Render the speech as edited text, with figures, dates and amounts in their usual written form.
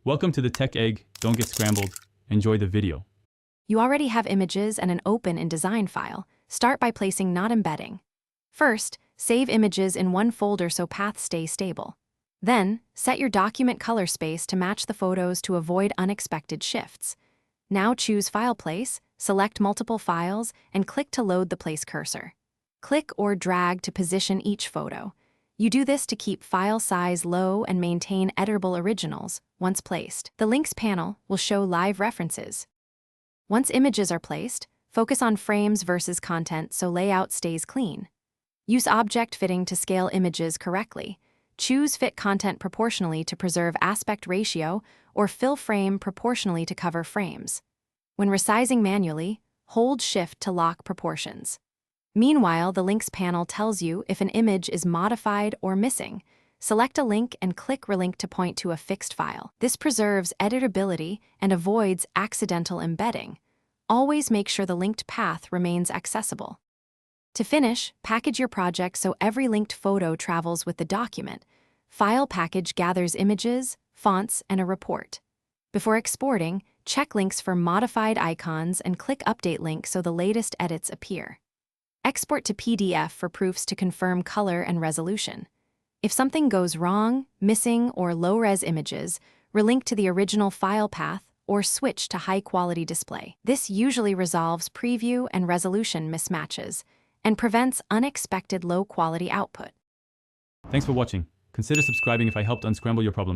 Welcome to the Tech Egg. Don't get scrambled. Enjoy the video. You already have images and an Open InDesign file. Start by placing Not Embedding. First, save images in one folder so paths stay stable. Then, set your document color space to match the photos to avoid unexpected shifts. Now choose File Place, select multiple files, and click to load the place cursor. Click or drag to position each photo. You do this to keep file size low and maintain editable originals once placed. The Links panel will show live references. Once images are placed, focus on frames versus content so layout stays clean. Use object fitting to scale images correctly. Choose Fit Content proportionally to preserve aspect ratio or fill frame proportionally to cover frames. When resizing manually, hold Shift to lock proportions. Meanwhile, the Links panel tells you if an image is modified or missing. Select a link and click Relink to point to a fixed file. This preserves editability and avoids accidental embedding. Always make sure the linked path remains accessible. To finish, package your project so every linked photo travels with the document. File Package gathers images, fonts, and a report. Before exporting, check links for modified icons and click Update Link so the latest edits appear. Export to PDF for proofs to confirm color and resolution. If something goes wrong, missing, or low-res images, relink to the original file path or switch to high-quality display. This usually resolves preview and resolution mismatches and prevents unexpected low-quality output. Thanks for watching. Consider subscribing if I helped unscramble your problems.